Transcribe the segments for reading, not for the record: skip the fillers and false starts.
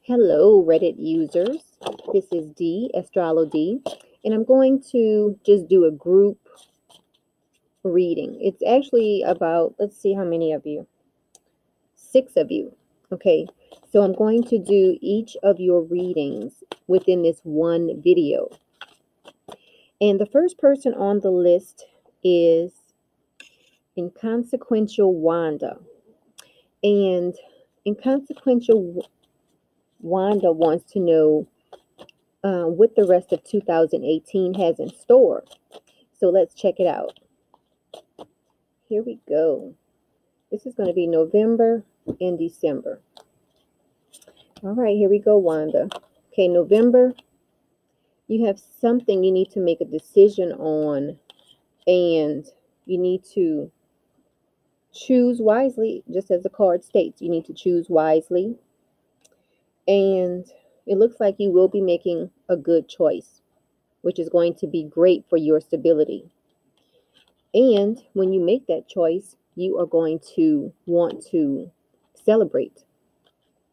Hello, Reddit users. This is D, Astrolo D, and I'm going to just do a group reading. It's actually about, let's see how many of you. 6 of you. Okay, so I'm going to do each of your readings within this one video. And the first person on the list is Inconsequential Wanda. And Inconsequential Wanda wants to know what the rest of 2018 has in store. So let's check it out. Here we go. This is going to be November and December. All right, here we go, Wanda. Okay, November, you have something you need to make a decision on, and you need to choose wisely, just as the card states. You need to choose wisely, and it looks like you will be making a good choice, which is going to be great for your stability. And when you make that choice, you are going to want to celebrate.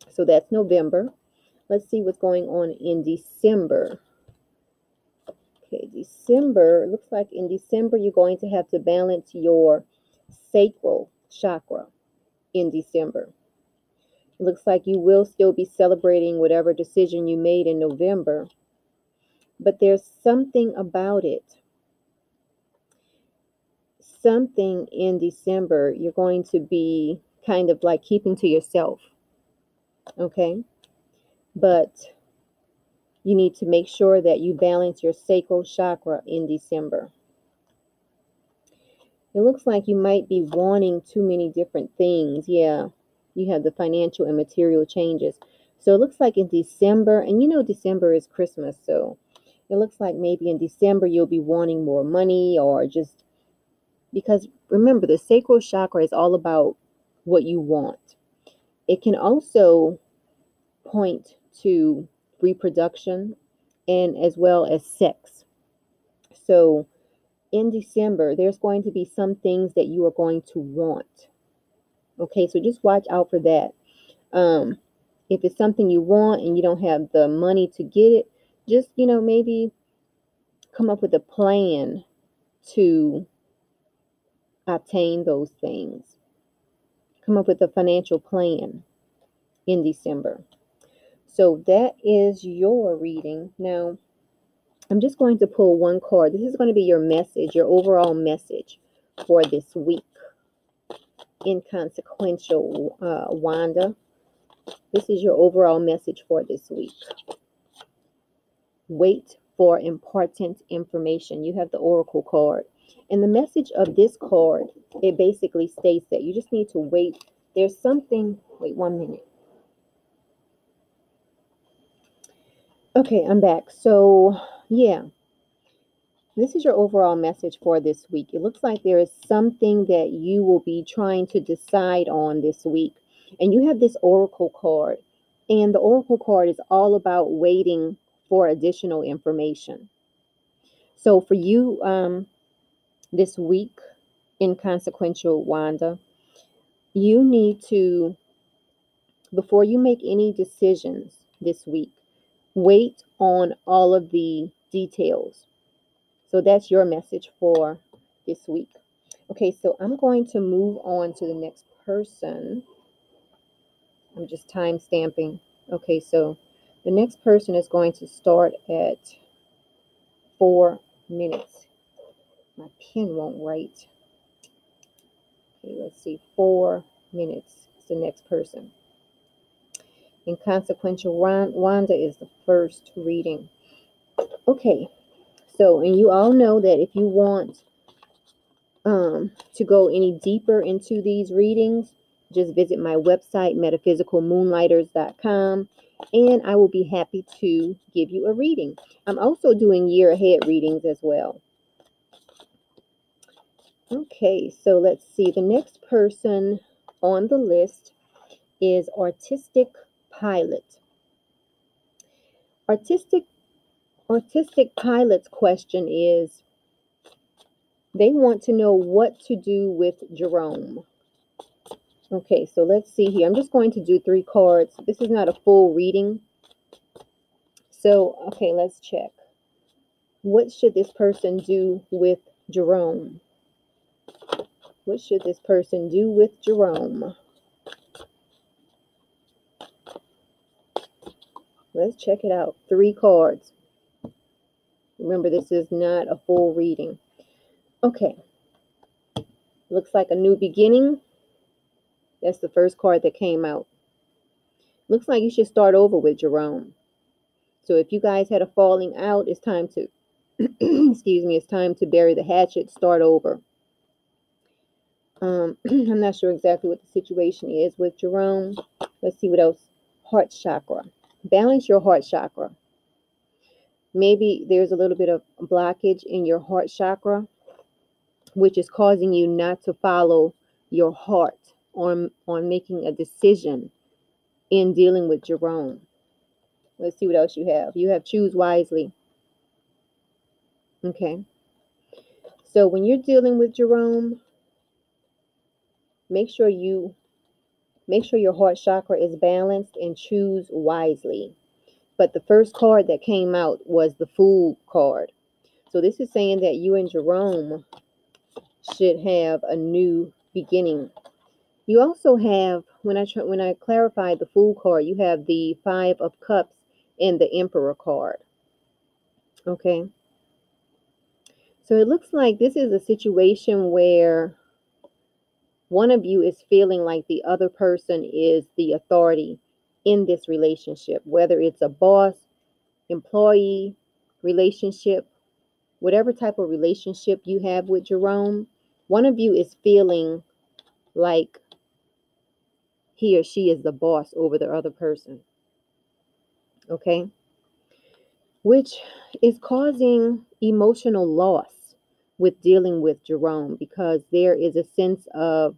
So that's November. Let's see what's going on in December. Okay, December, looks like in December you're going to have to balance your sacral chakra in December. It looks like you will still be celebrating whatever decision you made in November, but there's something about it. Something in December you're going to be kind of like keeping to yourself. Okay, but you need to make sure that you balance your sacral chakra in December. It looks like you might be wanting too many different things. Yeah, you have the financial and material changes. So it looks like in December, and you know December is Christmas, so it looks like maybe in December you'll be wanting more money, or just because remember, the sacral chakra is all about what you want. It can also point to reproduction and as well as sex. So in December, there's going to be some things that you are going to want. Okay, so just watch out for that. If it's something you want and you don't have the money to get it, just, maybe come up with a plan to obtain those things. Come up with a financial plan in December. So that is your reading. Now, I'm just going to pull one card. This is going to be your message, your overall message for this week. Inconsequential Wanda. This is your overall message for this week. Wait for important information. You have the Oracle card. And the message of this card, it basically states that you just need to wait. There's something, wait 1 minute. Okay, I'm back. So, yeah. This is your overall message for this week. It looks like there is something that you will be trying to decide on this week. And you have this Oracle card. And the Oracle card is all about waiting for additional information. So for you this week, Inconsequential Wanda, you need to, before you make any decisions this week, wait on all of the details. So that's your message for this week. Okay, so I'm going to move on to the next person. I'm just time stamping. Okay, so the next person is going to start at 4 minutes. My pen won't write. Okay, let's see. 4 minutes is the next person. Inconsequential Wanda is the first reading. Okay, so, and you all know that if you want to go any deeper into these readings, just visit my website, metaphysicalmoonlighters.com, and I will be happy to give you a reading. I'm also doing year ahead readings as well. Okay, so let's see. The next person on the list is Artistic Pilot. Artistic Pilot's question is, they want to know what to do with Jerome. Okay, so let's see here. I'm just going to do 3 cards. This is not a full reading. So, okay, let's check. What should this person do with Jerome? What should this person do with Jerome? Let's check it out. 3 cards. Remember, this is not a full reading. Okay. Looks like a new beginning. That's the first card that came out. Looks like you should start over with Jerome. So if you guys had a falling out, it's time to, excuse me, it's time to bury the hatchet, start over. I'm not sure exactly what the situation is with Jerome. Let's see what else. Heart chakra. Balance your heart chakra. Maybe there's a little bit of blockage in your heart chakra, which is causing you not to follow your heart on making a decision in dealing with Jerome. Let's see what else you have. You have choose wisely. Okay. So when you're dealing with Jerome, make sure your heart chakra is balanced and choose wisely. But the first card that came out was the Fool card. So this is saying that you and Jerome should have a new beginning. You also have, when I clarified the Fool card, you have the 5 of Cups and the Emperor card. Okay. So it looks like this is a situation where one of you is feeling like the other person is the authority in this relationship, whether it's a boss, employee relationship, whatever type of relationship you have with Jerome, one of you is feeling like he or she is the boss over the other person. Okay? Which is causing emotional loss with dealing with Jerome, because there is a sense of,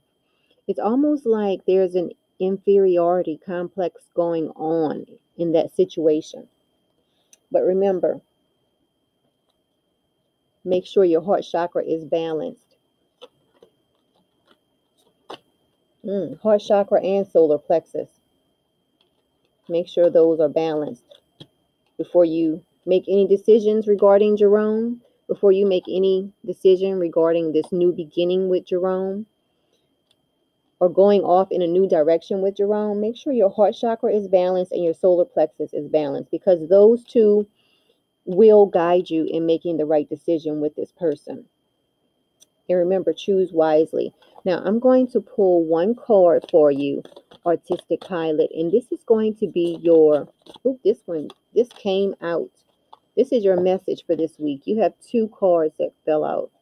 it's almost like there's an inferiority complex going on in that situation. But remember, make sure your heart chakra is balanced. Heart chakra and solar plexus. Make sure those are balanced before you make any decisions regarding Jerome, before you make any decision regarding this new beginning with Jerome, or going off in a new direction with Jerome. Make sure your heart chakra is balanced and your solar plexus is balanced, because those two will guide you in making the right decision with this person. And remember, choose wisely. Now, I'm going to pull 1 card for you, Artistic Pilot, and this is going to be your, this came out. This is your message for this week. You have 2 cards that fell out.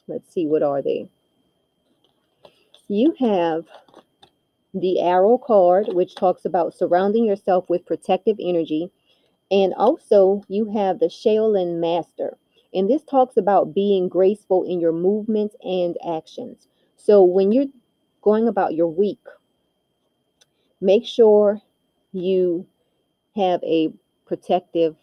Let's see, what are they? You have the Arrow card, which talks about surrounding yourself with protective energy. And also, you have the Shaolin Master. And this talks about being graceful in your movements and actions. So when you're going about your week, make sure you have a protective,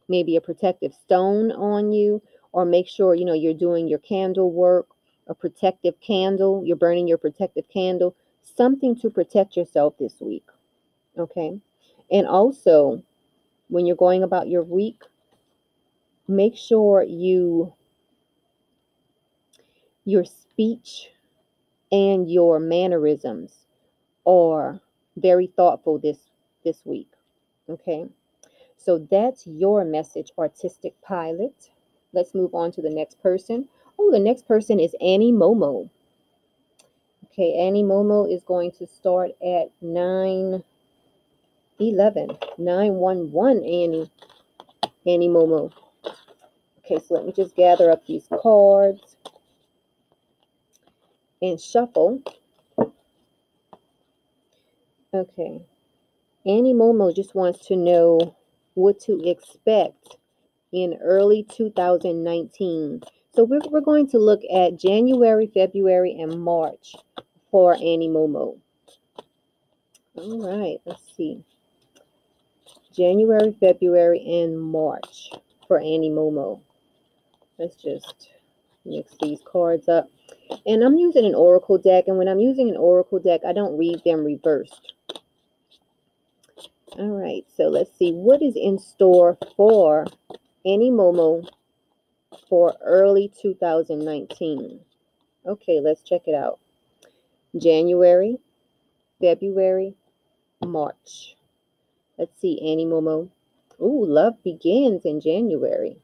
maybe a protective stone on you, or make sure, you're doing your candle work, a protective candle, you're burning your protective candle, something to protect yourself this week. Okay. And also, when you're going about your week, make sure your speech and your mannerisms are very thoughtful this week. Okay. So that's your message, Artistic Pilot. Let's move on to the next person. Oh, the next person is Annie Momo. Okay, Annie Momo is going to start at 911. 911, Annie Momo. Okay, so let me just gather up these cards and shuffle. Okay. Annie Momo just wants to know what to expect in early 2019. So we're going to look at January, February, and March for Annie Momo. All right, let's see. January, February, and March for Annie Momo. Let's just mix these cards up. And I'm using an oracle deck, and when I'm using an oracle deck, I don't read them reversed. All right, so let's see what is in store for Annie Momo for early 2019. Okay, let's check it out. January, February, March. Let's see, Annie Momo. Ooh, love begins in January.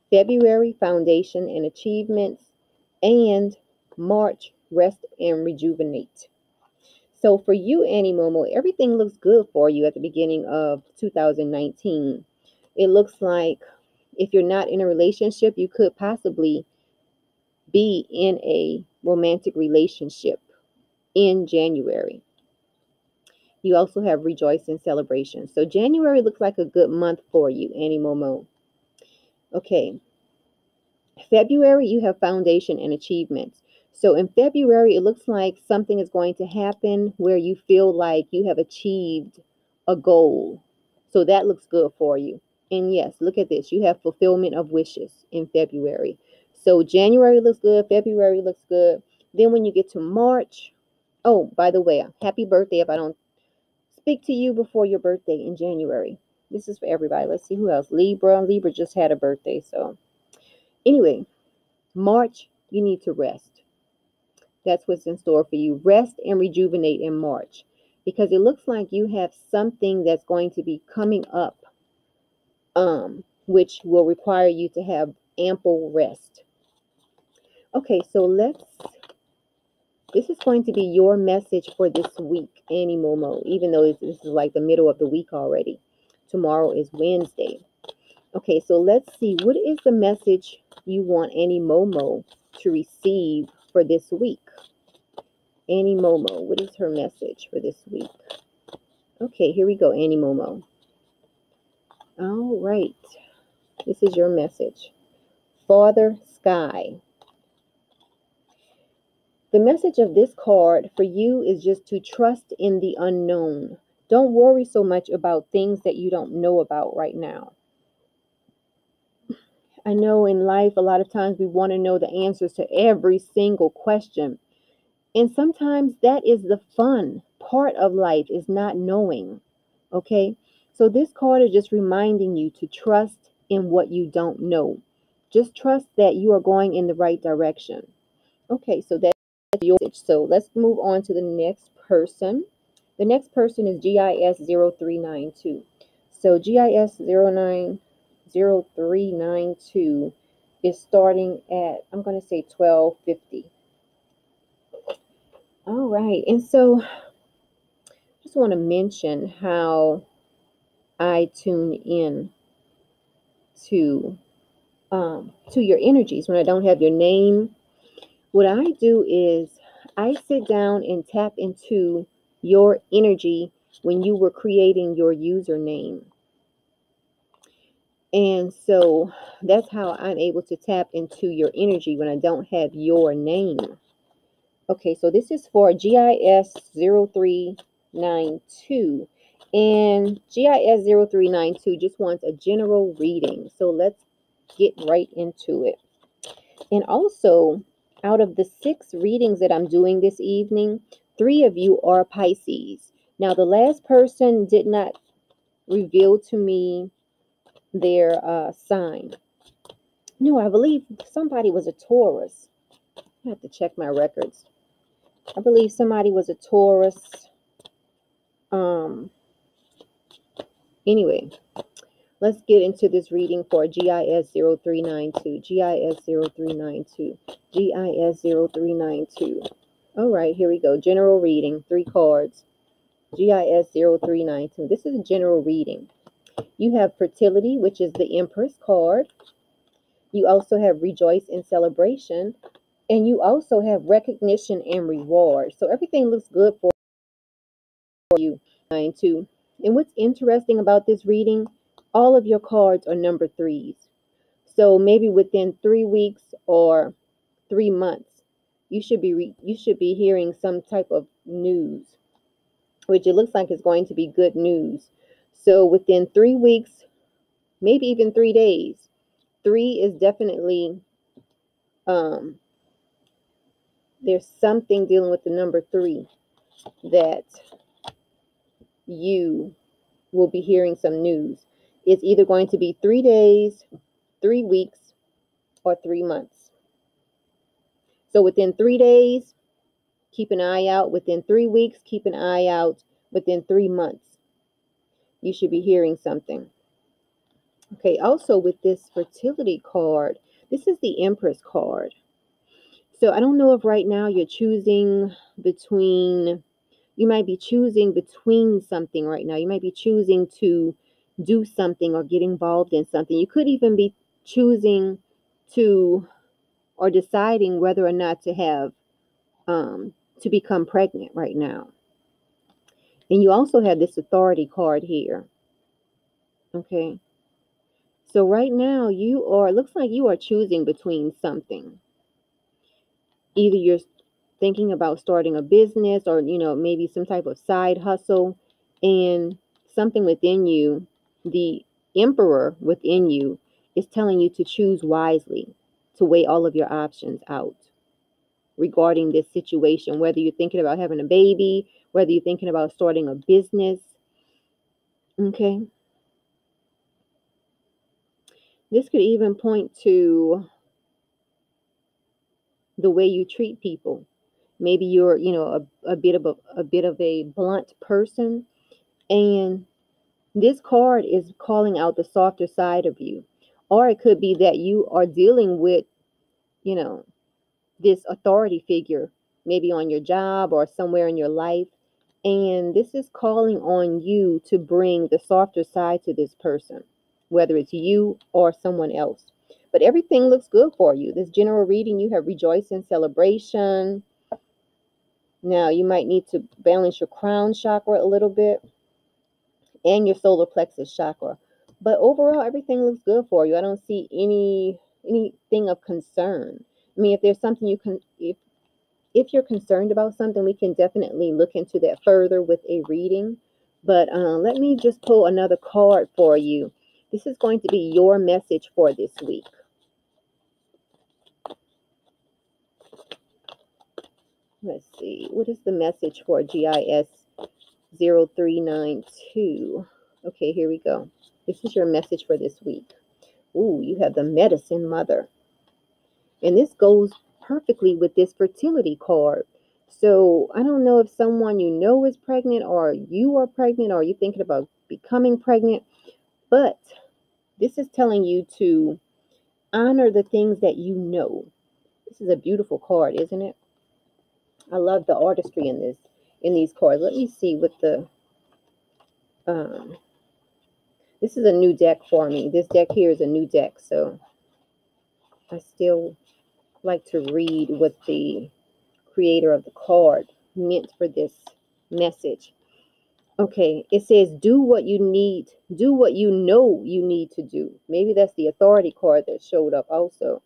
February, foundation and achievements. And March, rest and rejuvenate. So for you, Annie Momo, everything looks good for you at the beginning of 2019. It looks like if you're not in a relationship, you could possibly be in a romantic relationship in January. You also have rejoice and celebration. So January looks like a good month for you, Annie Momo. Okay. February, you have foundation and achievements. So in February, it looks like something is going to happen where you feel like you have achieved a goal. So that looks good for you. And yes, look at this. You have fulfillment of wishes in February. So January looks good. February looks good. Then when you get to March, oh, by the way, happy birthday if I don't speak to you before your birthday in January. This is for everybody. Let's see who else. Libra. Libra just had a birthday. So anyway, March, you need to rest. That's what's in store for you. Rest and rejuvenate in March because it looks like you have something that's going to be coming up, which will require you to have ample rest. Okay, so this is going to be your message for this week, Annie Momo, even though this is like the middle of the week already. Tomorrow is Wednesday. Okay, so let's see. What is the message you want Annie Momo to receive for this week? Annie Momo, what is her message for this week? Okay, here we go, Annie Momo. All right. This is your message. Father Sky. The message of this card for you is just to trust in the unknown. Don't worry so much about things that you don't know about right now. I know in life, a lot of times we want to know the answers to every single question. And sometimes that is the fun part of life, is not knowing. Okay? So this card is just reminding you to trust in what you don't know. Just trust that you are going in the right direction. Okay, so that's your message. So let's move on to the next person. The next person is GIS0392. So GIS0392 is starting at, I'm going to say 1250. All right. And so just want to mention how I tune in to your energies when I don't have your name. What I do is I sit down and tap into your energy when you were creating your username. And so that's how I'm able to tap into your energy when I don't have your name. Okay, so this is for GIS 0392. And GIS 0392 just wants a general reading. So let's get right into it. And also, out of the 6 readings that I'm doing this evening, 3 of you are Pisces. Now, the last person did not reveal to me their sign. No, I believe somebody was a Taurus. I have to check my records. I believe somebody was a Taurus. Anyway, let's get into this reading for GIS 0392. GIS 0392. GIS 0392. All right, here we go. General reading, 3 cards. GIS 0392. This is a general reading. You have fertility, which is the Empress card. You also have rejoice and celebration. And you also have recognition and reward. So everything looks good for you. 92. And what's interesting about this reading, all of your cards are number 3s. So maybe within 3 weeks or 3 months, you should be hearing some type of news, which it looks like is going to be good news. So within 3 weeks, maybe even 3 days, 3 is definitely there's something dealing with the number 3 that you will be hearing some news. It's either going to be 3 days, 3 weeks, or 3 months. So within 3 days, keep an eye out. Within 3 weeks, keep an eye out. Within 3 months, you should be hearing something. Okay, also with this fertility card, this is the Empress card. So I don't know if right now you're choosing between, you might be choosing between something right now. You might be choosing to do something or get involved in something. You could even be choosing to or deciding whether or not to have to become pregnant right now. And you also have this authority card here. Okay. So right now you are, it looks like you are choosing between something. Either you're thinking about starting a business or, maybe some type of side hustle, and something within you, the emperor within you, is telling you to choose wisely, to weigh all of your options out regarding this situation, whether you're thinking about having a baby, whether you're thinking about starting a business. Okay. This could even point to the way you treat people. Maybe you're, a bit of a blunt person, and this card is calling out the softer side of you. Or it could be that you are dealing with, you know, this authority figure, maybe on your job or somewhere in your life. And this is calling on you to bring the softer side to this person, whether it's you or someone else. But everything looks good for you. This general reading, you have rejoicing, celebration. Now, you might need to balance your crown chakra a little bit and your solar plexus chakra. But overall, everything looks good for you. I don't see anything of concern. I mean, if there's something you can, if you're concerned about something, we can definitely look into that further with a reading. But let me just pull another card for you. This is going to be your message for this week. Let's see. What is the message for GIS 0392? Okay, here we go. This is your message for this week. Ooh, you have the Medicine Mother. And this goes perfectly with this fertility card. So I don't know if someone you know is pregnant, or you are pregnant, or you're thinking about becoming pregnant, but this is telling you to honor the things that you know. This is a beautiful card, isn't it? I love the artistry in these cards. Let me see what the this is a new deck for me. This deck here is a new deck, so I still like to read what the creator of the card meant for this message. Okay, it says do what you know you need to do. Maybe that's the authority card that showed up also.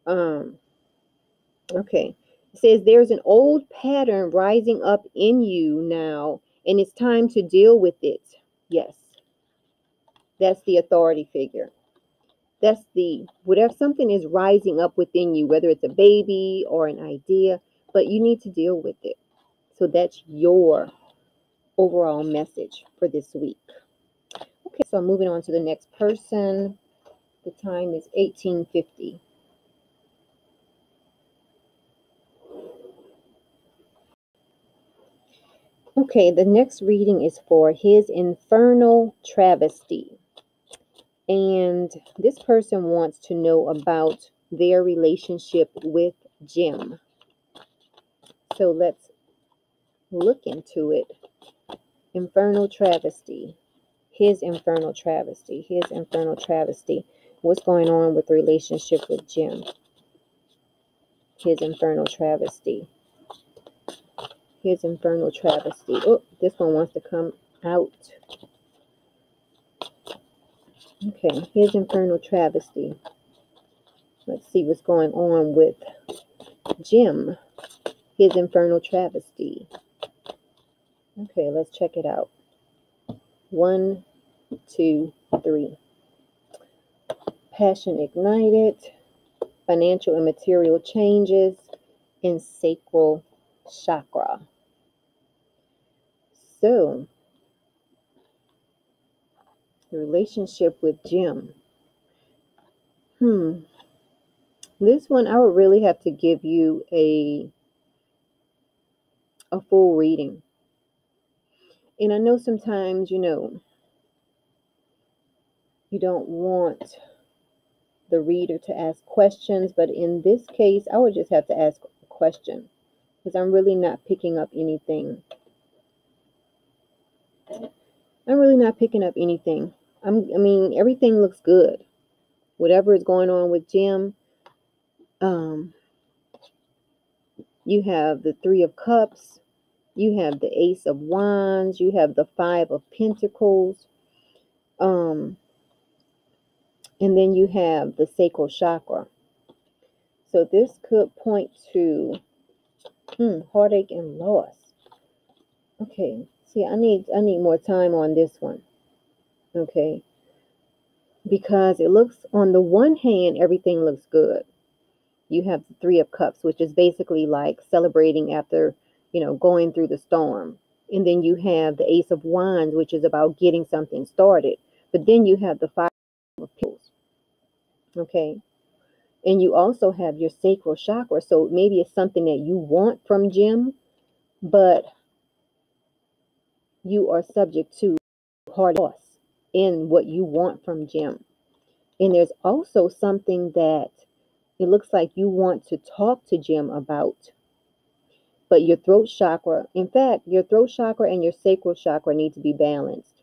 Okay. It says there's an old pattern rising up in you now, and it's time to deal with it. Yes. That's the authority figure. That's the, whatever, something is rising up within you, whether it's a baby or an idea, but you need to deal with it. So that's your overall message for this week. Okay, so I'm moving on to the next person. The time is 1850. Okay, the next reading is for His Infernal Travesty. And this person wants to know about their relationship with Jim. So let's look into it. Infernal Travesty. His Infernal Travesty. His Infernal Travesty. What's going on with the relationship with Jim? His Infernal Travesty. His Infernal Travesty. Oh, this one wants to come out. Okay, His Infernal Travesty. Let's see what's going on with Jim. His Infernal Travesty. Okay, let's check it out. 1, 2, 3. Passion ignited. Financial and material changes. and sacral chakra. So, the relationship with Jim. This one, I would really have to give you a full reading. And I know sometimes, you don't want the reader to ask questions, but in this case, I would just have to ask a question because I'm really not picking up anything. I'm really not picking up anything. I mean, everything looks good. Whatever is going on with Jim, you have the Three of Cups, you have the Ace of Wands, you have the Five of Pentacles, and then you have the sacral chakra. So this could point to heartache and loss. Okay, see, I need more time on this one. Okay, because it looks, on the one hand, everything looks good. You have the Three of Cups, which is basically like celebrating after, going through the storm. And then you have the Ace of Wands, which is about getting something started. But then you have the Five of Pentacles. Okay. And you also have your sacral chakra. So maybe it's something that you want from Jim, but you are subject to hard loss in what you want from Jim. And there's also something that it looks like you want to talk to Jim about. But your throat chakra, in fact, your throat chakra and your sacral chakra need to be balanced.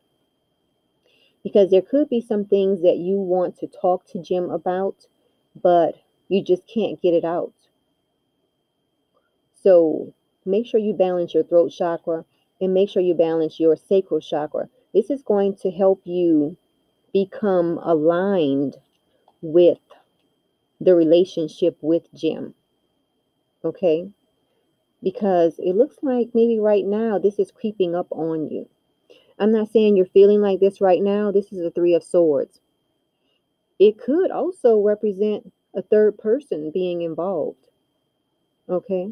Because there could be some things that you want to talk to Jim about, but you just can't get it out. So make sure you balance your throat chakra and make sure you balance your sacral chakra. This is going to help you become aligned with the relationship with Jim. Okay? Because it looks like maybe right now this is creeping up on you. I'm not saying you're feeling like this right now. This is a Three of Swords. It could also represent a third person being involved. Okay?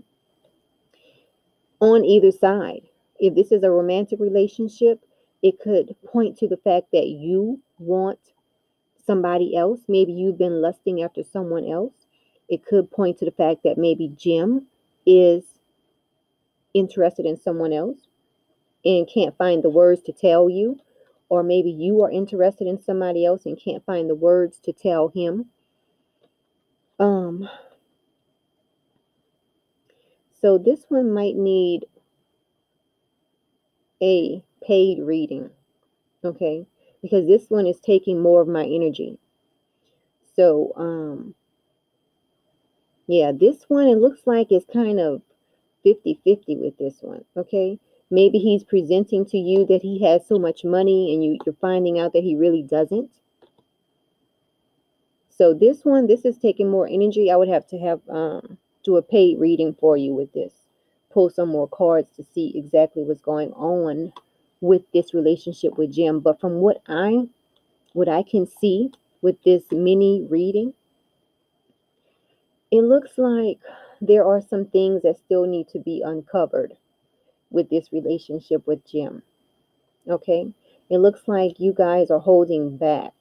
On either side. If this is a romantic relationship, it could point to the fact that you want somebody else. Maybe you've been lusting after someone else. It could point to the fact that maybe Jim is interested in someone else and can't find the words to tell you. Or maybe you are interested in somebody else and can't find the words to tell him. So this one might need a paid reading, okay? Because this one is taking more of my energy. So, yeah, this one, it looks like it's kind of 50-50 with this one, okay? Maybe he's presenting to you that he has so much money and you're finding out that he really doesn't. So this one, this is taking more energy. I would have to have do a paid reading for you with this. Pull some more cards to see exactly what's going on with this relationship with Jim. But from what I can see with this mini reading, it looks like there are some things that still need to be uncovered with this relationship with Jim. Okay? It looks like you guys are holding back.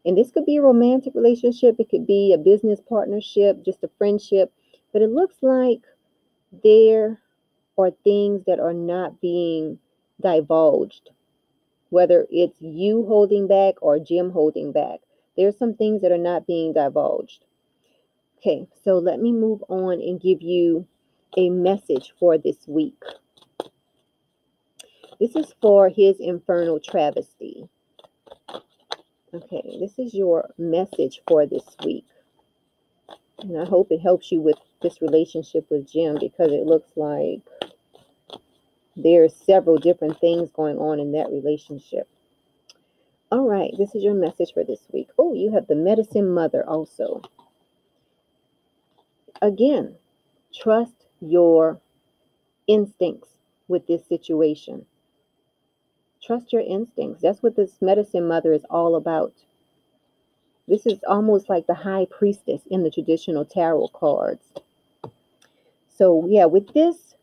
And this could be a romantic relationship. It could be a business partnership, just a friendship. But it looks like there are things that are not being divulged. Whether it's you holding back or Jim holding back. There's some things that are not being divulged. Okay, so let me move on and give you a message for this week. This is for his infernal travesty. Okay, this is your message for this week. And I hope it helps you with this relationship with Jim, because it looks like there's several different things going on in that relationship. All right, this is your message for this week. Oh, you have the Medicine Mother also. Again, trust your instincts with this situation. Trust your instincts. That's what this Medicine Mother is all about. This is almost like the High Priestess in the traditional tarot cards. So yeah, with this,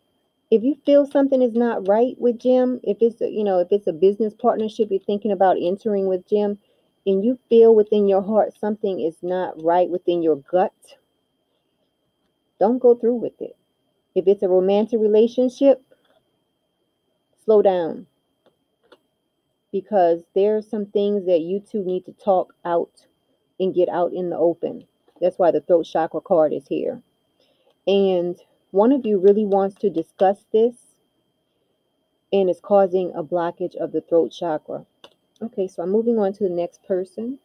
if you feel something is not right with Jim, if it's if it's a business partnership you're thinking about entering with Jim, and you feel within your heart something is not right within your gut, don't go through with it. If it's a romantic relationship, slow down, because there are some things that you two need to talk out and get out in the open. That's why the throat chakra card is here. And one of you really wants to discuss this, and it's causing a blockage of the throat chakra. Okay, so I'm moving on to the next person.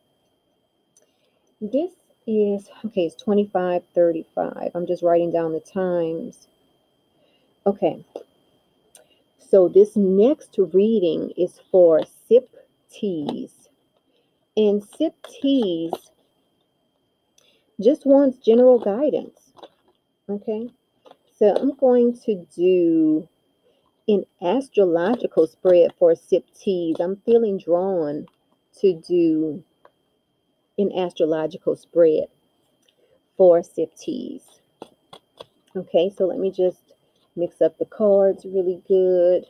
This is, okay, it's 25:35. I'm just writing down the times. Okay, so this next reading is for Sip Teas. And Sip Teas just wants general guidance. Okay, so I'm going to do an astrological spread for Sip Teas. I'm feeling drawn to do an astrological spread for Sip Teas. Okay, so let me just mix up the cards really good.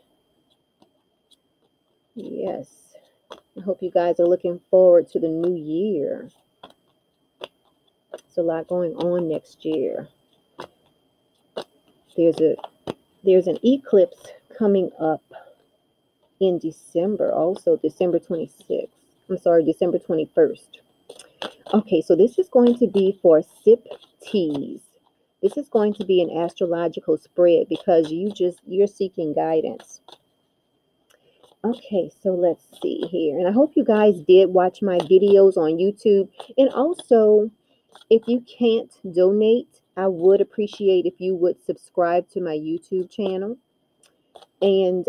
Yes, I hope you guys are looking forward to the new year. There's a lot going on next year. There's an eclipse coming up in December, also December 26th. I'm sorry, December 21st. Okay, so this is going to be for Sip Teas. This is going to be an astrological spread because you're seeking guidance. Okay, so let's see here. And I hope you guys did watch my videos on YouTube. And also, if you can't donate, I would appreciate if you would subscribe to my YouTube channel. And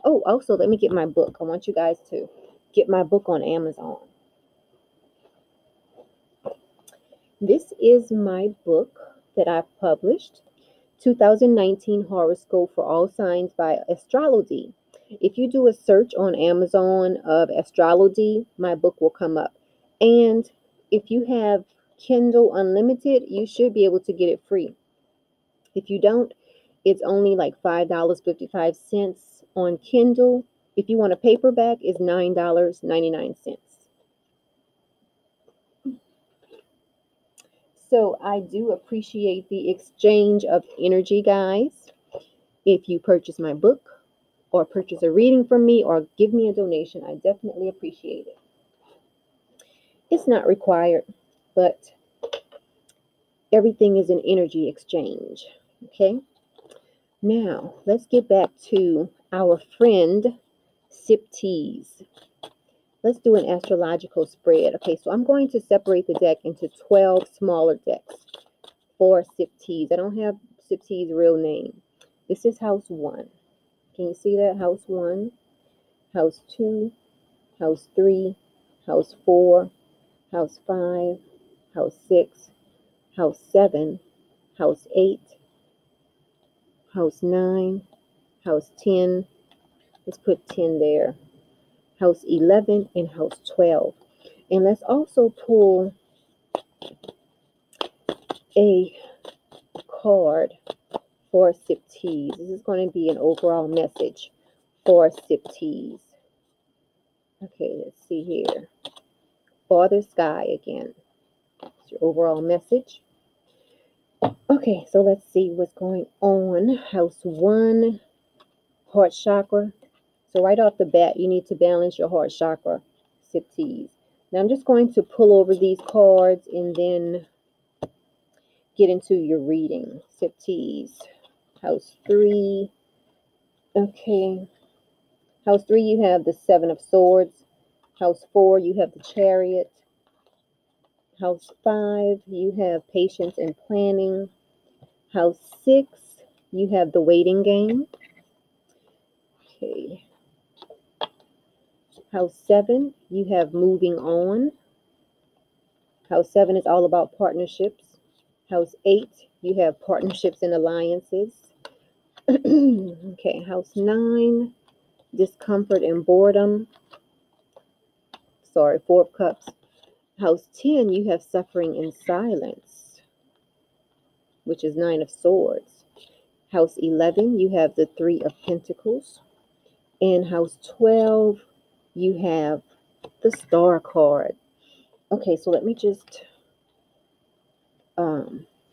oh, also let me get my book. I want you guys to get my book on Amazon. This is my book that I've published, 2019 Horoscope for All Signs by Astrology. If you do a search on Amazon of Astrology, my book will come up. And if you have Kindle Unlimited, you should be able to get it free. If you don't, it's only like $5.55 on Kindle. If you want a paperback, it's $9.99. So I do appreciate the exchange of energy, guys. If you purchase my book or purchase a reading from me or give me a donation, I definitely appreciate it. It's not required, but everything is an energy exchange. Okay. Now, let's get back to our friend Sip Teas. Let's do an astrological spread. Okay, so I'm going to separate the deck into 12 smaller decks for Sip Teas. I don't have Sip Teas' real name. This is house 1. Can you see that? House 1, house 2, house 3, house 4, house 5, house 6, house 7, house 8, house 9, house 10. Let's put 10 there. House 11 and house 12. And let's also pull a card for Sip Teas. This is going to be an overall message for Sip Teas. Okay, let's see here. Father Sky again. It's your overall message. Okay, so let's see what's going on. House 1, heart chakra. So right off the bat, you need to balance your heart chakra, Sip Teas. Now I'm just going to pull over these cards and then get into your reading. Sip Teas. House 3. Okay. House 3, you have the 7 of Swords. House 4, you have the Chariot. House 5, you have patience and planning. House 6, you have the waiting game. Okay. House 7, you have moving on. House 7 is all about partnerships. House 8, you have partnerships and alliances. Okay, house 9, discomfort and boredom. Sorry, 4 of Cups. House 10, you have suffering and silence, which is 9 of Swords. House 11, you have the Three of Pentacles. In House 12, you have the Star card. Okay, so let me just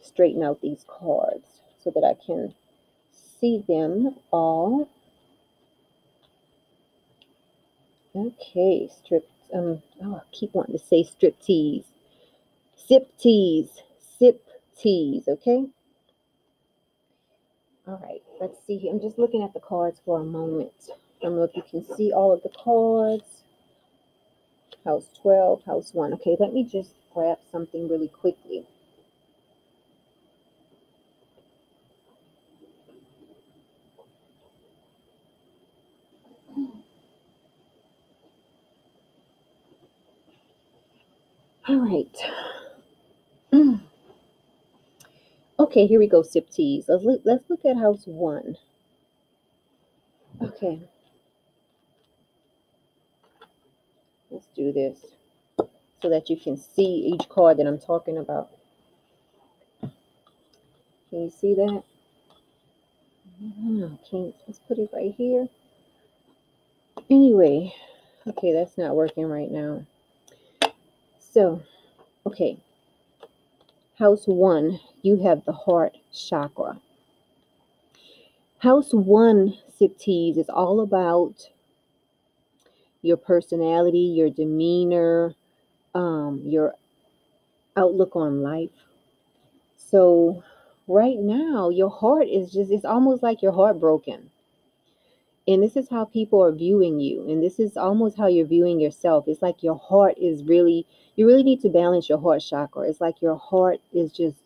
straighten out these cards so that I can see them all. Okay, I keep wanting to say strip tease. Sip tease. Sip tease, okay? All right, let's see here. I'm just looking at the cards for a moment. I don't know if you can see all of the cards. House 12, House 1. Okay, let me just grab something really quickly. All right. Okay, here we go, sip tease. Let's look at House 1. Okay. Let's do this so that you can see each card that I'm talking about. Can you see that? Okay, let's put it right here. Anyway, okay, that's not working right now. So, okay. House 1, you have the heart chakra. House 1, sip tease, is all about your personality, your demeanor, your outlook on life. So right now, your heart is it's almost like your heart broken. And this is how people are viewing you. And this is almost how you're viewing yourself. It's like your heart is really, you really need to balance your heart chakra. It's like your heart is just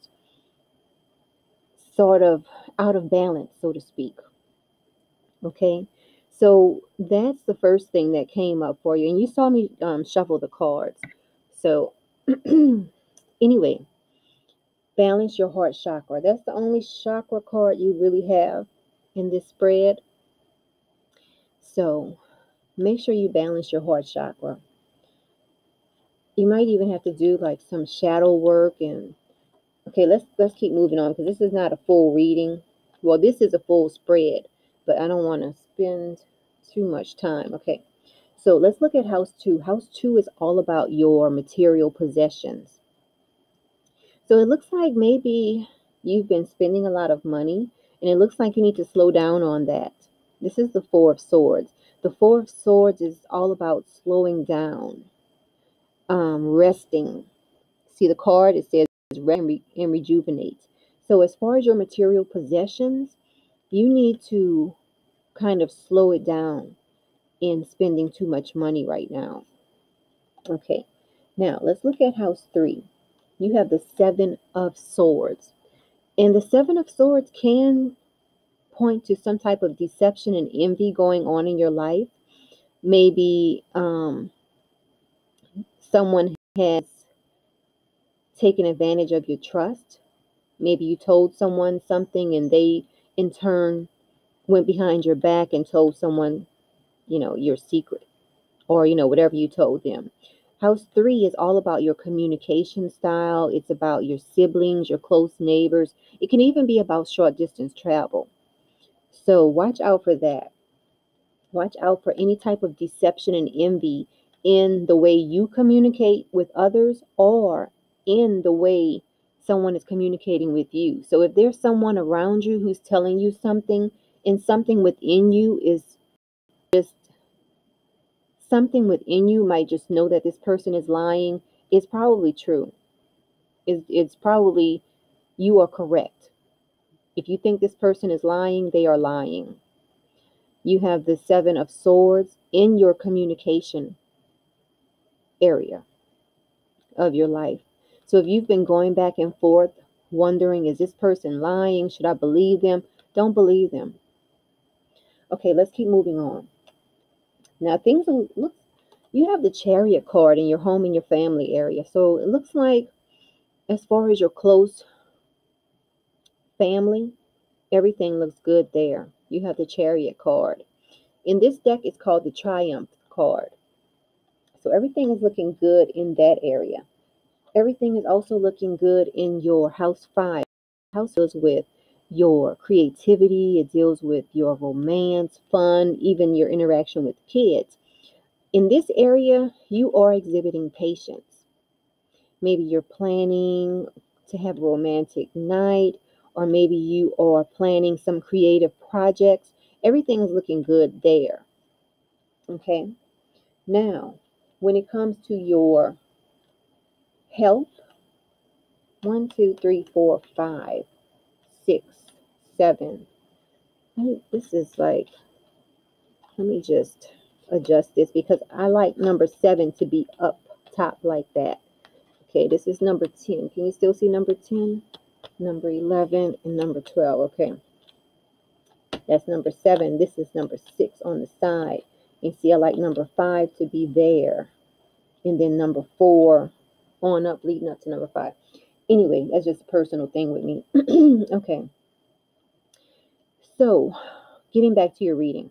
sort of out of balance, so to speak. Okay. So that's the first thing that came up for you. And you saw me shuffle the cards. So anyway, balance your heart chakra. That's the only chakra card you really have in this spread. So make sure you balance your heart chakra. You might even have to do like some shadow work. And okay, let's keep moving on, because this is not a full reading. Well, this is a full spread, but I don't want to spend too much time. Okay, so let's look at House 2. House 2 is all about your material possessions. So it looks like maybe you've been spending a lot of money, and it looks like you need to slow down on that. This is the Four of Swords. The Four of Swords is all about slowing down, resting. See the card, it says rest and rejuvenate. So as far as your material possessions, you need to kind of slow it down in spending too much money right now. Okay, now let's look at House 3. You have the Seven of Swords. And the Seven of Swords can point to some type of deception and envy going on in your life. Maybe someone has taken advantage of your trust. Maybe you told someone something and they in turn went behind your back and told someone, your secret, or, whatever you told them. House 3 is all about your communication style. It's about your siblings, your close neighbors. It can even be about short distance travel. So watch out for that. Watch out for any type of deception and envy in the way you communicate with others, or in the way someone is communicating with you. So if there's someone around you who's telling you something, and something within you might just know that this person is lying, it's probably true. It's probably, you are correct. If you think this person is lying, they are lying. You have the Seven of Swords in your communication area of your life. So if you've been going back and forth wondering, is this person lying? Should I believe them? Don't believe them. Okay, let's keep moving on. Now you have the Chariot card in your home and your family area. So it looks like, as far as your close family, everything looks good there. You have the Chariot card. In this deck, it's called the Triumph card. So everything is looking good in that area. Everything is also looking good in your House 5. House deals with your creativity. It deals with your romance, fun, even your interaction with kids. In this area, you are exhibiting patience. Maybe you're planning to have a romantic night, or maybe you are planning some creative projects. Everything is looking good there. Okay. Now, when it comes to your health, 1, 2, 3, 4, 5, 6, 7. This is like, let me just adjust this because I like number 7 to be up top like that. Okay, this is number 10. Can you still see number 10? Number 11 and number 12. Okay, that's number 7. This is number 6 on the side. And see, I like number 5 to be there. And then number 4 on up, leading up to number 5. Anyway, that's just a personal thing with me. Okay. So, getting back to your reading.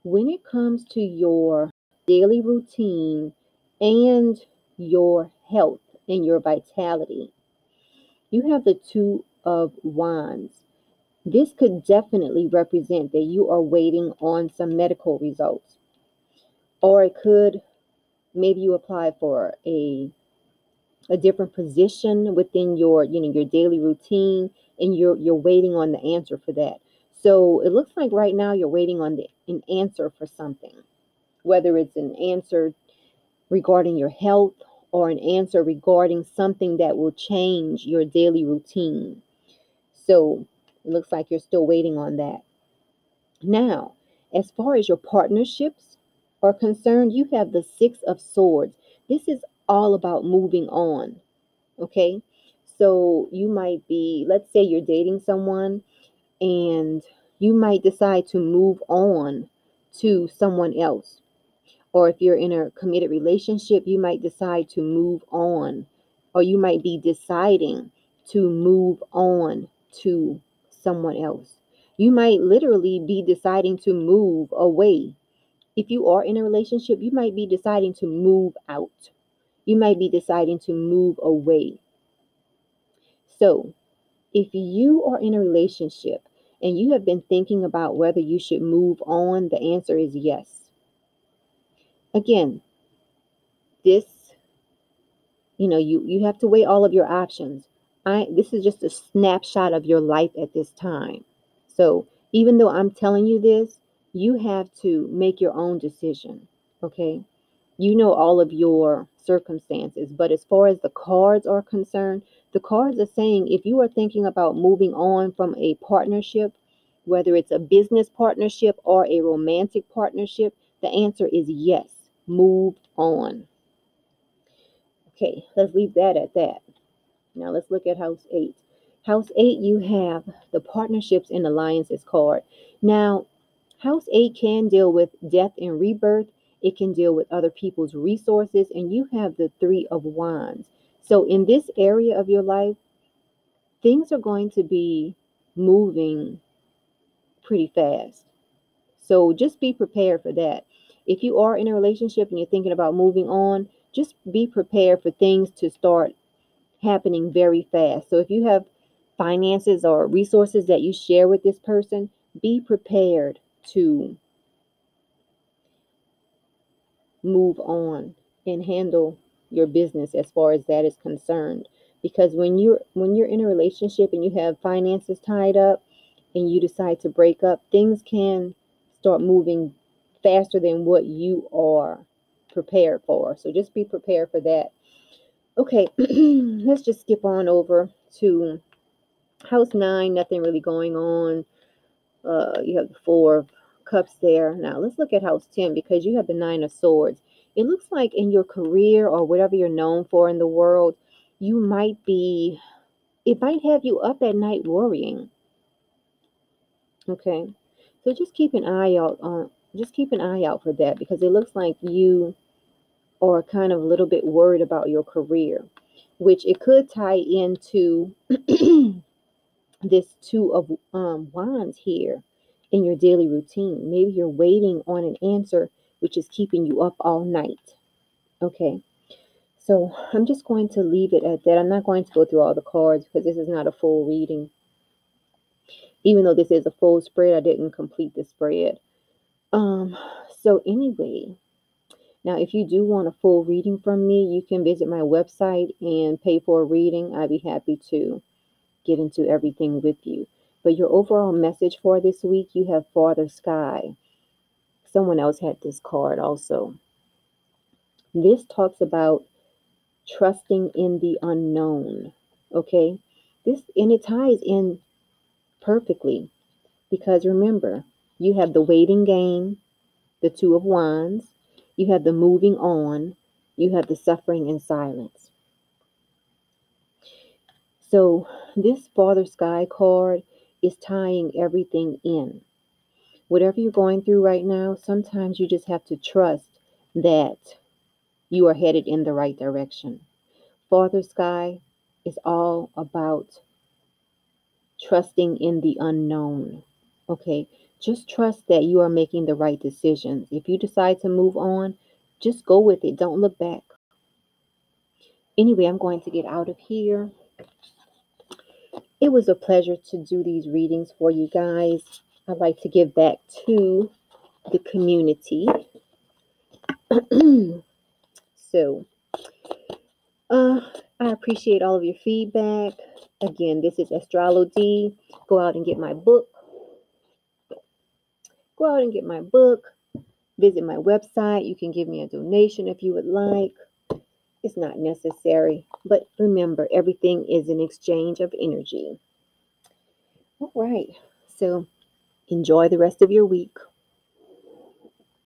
When it comes to your daily routine and your health and your vitality, you have the Two of Wands. This could definitely represent that you are waiting on some medical results. Or it could, maybe you apply for a different position within your, your daily routine, and you're waiting on the answer for that. So it looks like right now you're waiting on an answer for something, whether it's an answer regarding your health or an answer regarding something that will change your daily routine. So it looks like you're still waiting on that. Now, as far as your partnerships are concerned, you have the Six of Swords. This is all about moving on. Okay. So you might be, let's say you're dating someone, and you might decide to move on to someone else. Or if you're in a committed relationship, you might decide to move on, or you might be deciding to move on to someone else. You might literally be deciding to move away. If you are in a relationship, you might be deciding to move out. You might be deciding to move away. So, if you are in a relationship and you have been thinking about whether you should move on, the answer is yes. Again, this, you have to weigh all of your options. This is just a snapshot of your life at this time. So even though I'm telling you this, you have to make your own decision. Okay. You know all of your circumstances, but as far as the cards are concerned, the cards are saying if you are thinking about moving on from a partnership, whether it's a business partnership or a romantic partnership, the answer is yes. Move on. Okay, let's leave that at that. Now let's look at house 8. House 8, you have the partnerships and alliances card. Now, house 8 can deal with death and rebirth. It can deal with other people's resources, and you have the 3 of Wands. So in this area of your life, things are going to be moving pretty fast. So just be prepared for that. If you are in a relationship and you're thinking about moving on, just be prepared for things to start happening very fast. So if you have finances or resources that you share with this person, be prepared to move on and handle your business as far as that is concerned. Because when you're in a relationship and you have finances tied up and you decide to break up, things can start moving faster than what you are prepared for. So just be prepared for that. Okay, let's just skip on over to house 9. Nothing really going on. You have the 4 of Cups there. Now let's look at house 10 because you have the 9 of Swords. It looks like in your career or whatever you're known for in the world, it might have you up at night worrying. Okay, so just keep an eye out for that, because it looks like you are kind of a little bit worried about your career, which it could tie into this 2 of Wands here in your daily routine. Maybe you're waiting on an answer which is keeping you up all night. Okay, so I'm just going to leave it at that. I'm not going to go through all the cards because this is not a full reading. Even though this is a full spread, I didn't complete the spread. Um, so anyway, now if you do want a full reading from me, you can visit my website and pay for a reading. I'd be happy to get into everything with you. But your overall message for this week, you have Father Sky. Someone else had this card also. This talks about trusting in the unknown. Okay? This and it ties in perfectly because remember, you have the waiting game, the Two of Wands, you have the moving on, you have the suffering in silence. So, this Father Sky card is tying everything in. Whatever you're going through right now, sometimes you just have to trust that you are headed in the right direction. Father Sky is all about trusting in the unknown. Okay? Just trust that you are making the right decisions. If you decide to move on, just go with it. Don't look back. Anyway, I'm going to get out of here. It was a pleasure to do these readings for you guys. I'd like to give back to the community. So, I appreciate all of your feedback. Again, this is Astralo D. Go out and get my book. Go out and get my book. Visit my website. You can give me a donation if you would like. It's not necessary. But remember, everything is an exchange of energy. All right. So enjoy the rest of your week.